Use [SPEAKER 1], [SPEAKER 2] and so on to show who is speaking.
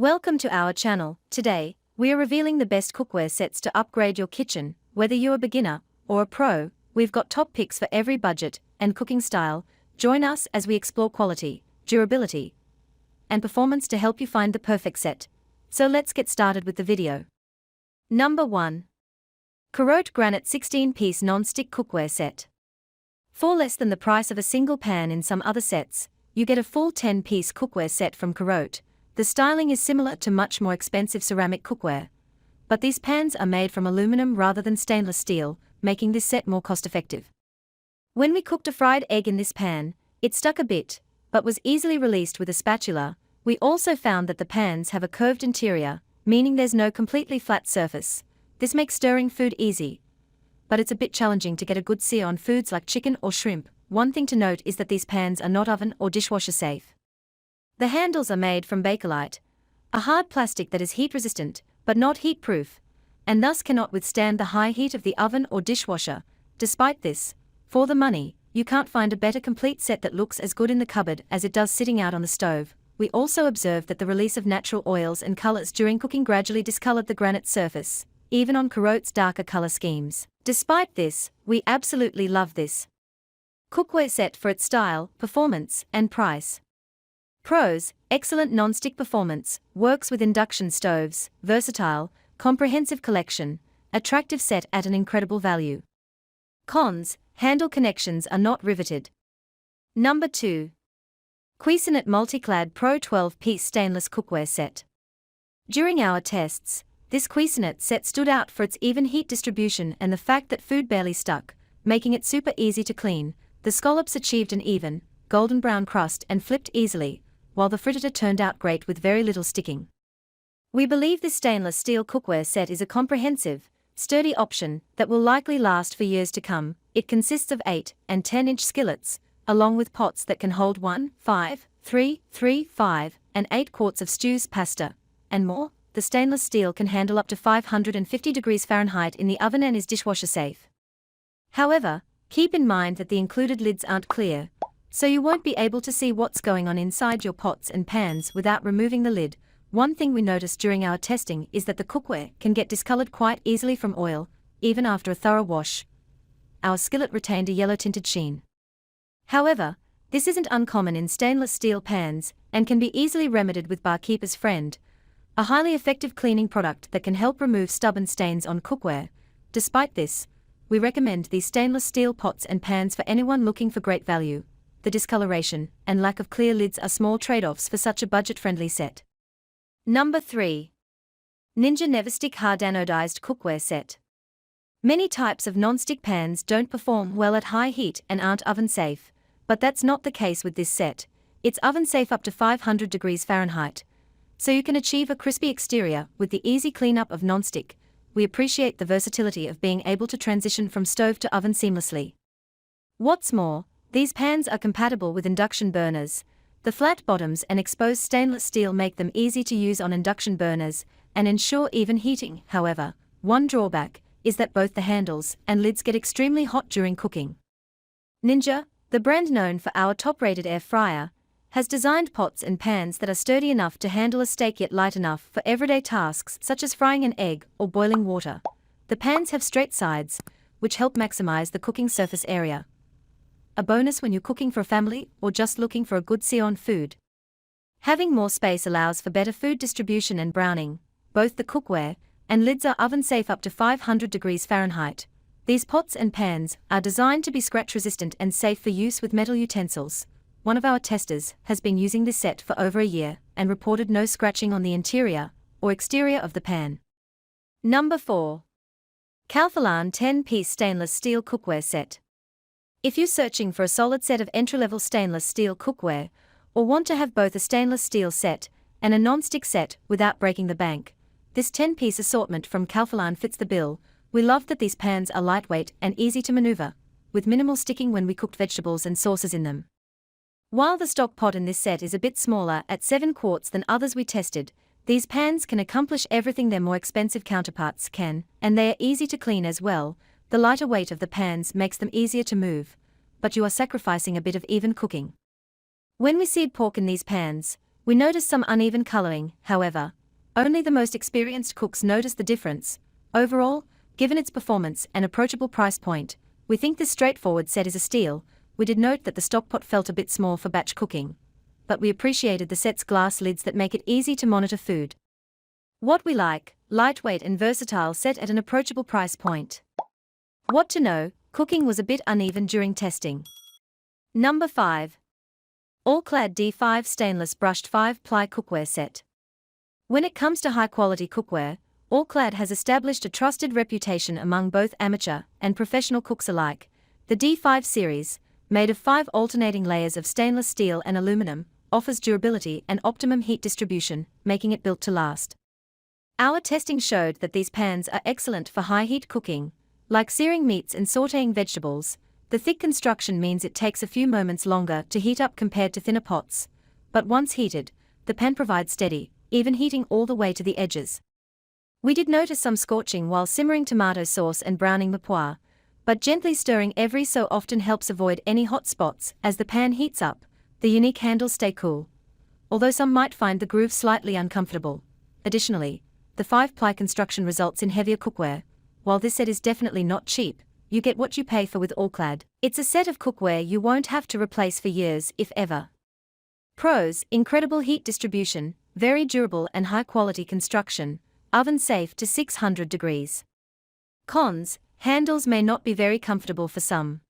[SPEAKER 1] Welcome to our channel. Today, we are revealing the best cookware sets to upgrade your kitchen. Whether you're a beginner or a pro, we've got top picks for every budget and cooking style. Join us as we explore quality, durability, and performance to help you find the perfect set. So let's get started with the video. Number 1. Cuisinart Granite 16-piece non-stick cookware set. For less than the price of a single pan in some other sets, you get a full 10-piece cookware set from Cuisinart. The styling is similar to much more expensive ceramic cookware, but these pans are made from aluminum rather than stainless steel, making this set more cost-effective. When we cooked a fried egg in this pan, it stuck a bit, but was easily released with a spatula. We also found that the pans have a curved interior, meaning there's no completely flat surface. This makes stirring food easy, but it's a bit challenging to get a good sear on foods like chicken or shrimp. One thing to note is that these pans are not oven or dishwasher safe. The handles are made from Bakelite, a hard plastic that is heat-resistant, but not heat-proof, and thus cannot withstand the high heat of the oven or dishwasher. Despite this, for the money, you can't find a better complete set that looks as good in the cupboard as it does sitting out on the stove. We also observed that the release of natural oils and colors during cooking gradually discolored the granite surface, even on Cuisinart's darker color schemes. Despite this, we absolutely love this cookware set for its style, performance, and price. Pros: excellent non-stick performance, works with induction stoves, versatile, comprehensive collection, attractive set at an incredible value. Cons: handle connections are not riveted. Number 2. Cuisinart Multiclad Pro 12-piece stainless cookware set. During our tests, this Cuisinart set stood out for its even heat distribution and the fact that food barely stuck, making it super easy to clean. The scallops achieved an even, golden brown crust and flipped easily, while the frittata turned out great with very little sticking. We believe this stainless steel cookware set is a comprehensive, sturdy option that will likely last for years to come. It consists of 8 and 10-inch skillets, along with pots that can hold 1, 5, 3, 3, 5, and 8 quarts of stews, pasta, and more. The stainless steel can handle up to 550 degrees Fahrenheit in the oven and is dishwasher safe. However, keep in mind that the included lids aren't clear, so you won't be able to see what's going on inside your pots and pans without removing the lid. One thing we noticed during our testing is that the cookware can get discolored quite easily from oil, even after a thorough wash. Our skillet retained a yellow-tinted sheen. However, this isn't uncommon in stainless steel pans and can be easily remedied with Barkeeper's Friend, a highly effective cleaning product that can help remove stubborn stains on cookware. Despite this, we recommend these stainless steel pots and pans for anyone looking for great value. The discoloration and lack of clear lids are small trade-offs for such a budget-friendly set. Number 3. Ninja Neverstick Hard Anodized Cookware Set. Many types of non-stick pans don't perform well at high heat and aren't oven-safe, but that's not the case with this set. It's oven-safe up to 500 degrees Fahrenheit, so you can achieve a crispy exterior with the easy cleanup of non-stick. We appreciate the versatility of being able to transition from stove to oven seamlessly. What's more, these pans are compatible with induction burners. The flat bottoms and exposed stainless steel make them easy to use on induction burners and ensure even heating. However, one drawback is that both the handles and lids get extremely hot during cooking. Ninja, the brand known for our top-rated air fryer, has designed pots and pans that are sturdy enough to handle a steak yet light enough for everyday tasks such as frying an egg or boiling water. The pans have straight sides, which help maximize the cooking surface area. A bonus when you're cooking for a family or just looking for a good sear on food. Having more space allows for better food distribution and browning. Both the cookware and lids are oven-safe up to 500 degrees Fahrenheit. These pots and pans are designed to be scratch-resistant and safe for use with metal utensils. One of our testers has been using this set for over a year and reported no scratching on the interior or exterior of the pan. Number 4. Calphalon 10-piece stainless steel cookware set. If you're searching for a solid set of entry-level stainless steel cookware, or want to have both a stainless steel set and a non-stick set without breaking the bank, this 10-piece assortment from Calphalon fits the bill. We love that these pans are lightweight and easy to maneuver, with minimal sticking when we cooked vegetables and sauces in them. While the stock pot in this set is a bit smaller at 7 quarts than others we tested, these pans can accomplish everything their more expensive counterparts can, and they are easy to clean as well. The lighter weight of the pans makes them easier to move, but you are sacrificing a bit of even cooking. When we seared pork in these pans, We noticed some uneven coloring, however. Only the most experienced cooks notice the difference. Overall, given its performance and approachable price point, we think this straightforward set is a steal. We did note that the stockpot felt a bit small for batch cooking, but we appreciated the set's glass lids that make it easy to monitor food. What we like: lightweight and versatile set at an approachable price point. What to know: cooking was a bit uneven during testing. Number 5. All-Clad D5 Stainless Brushed 5-Ply Cookware Set. When it comes to high-quality cookware, All-Clad has established a trusted reputation among both amateur and professional cooks alike. The D5 series, made of 5 alternating layers of stainless steel and aluminum, offers durability and optimum heat distribution, making it built to last. Our testing showed that these pans are excellent for high-heat cooking, like searing meats and sautéing vegetables. The thick construction means it takes a few moments longer to heat up compared to thinner pots, but once heated, the pan provides steady, even heating all the way to the edges. We did notice some scorching while simmering tomato sauce and browning mirepoix, but gently stirring every so often helps avoid any hot spots. As the pan heats up, the unique handles stay cool, although some might find the groove slightly uncomfortable. Additionally, the 5-ply construction results in heavier cookware. While this set is definitely not cheap, you get what you pay for with All-Clad. It's a set of cookware you won't have to replace for years, if ever. Pros: incredible heat distribution, very durable and high-quality construction, oven safe to 600 degrees. Cons: handles may not be very comfortable for some.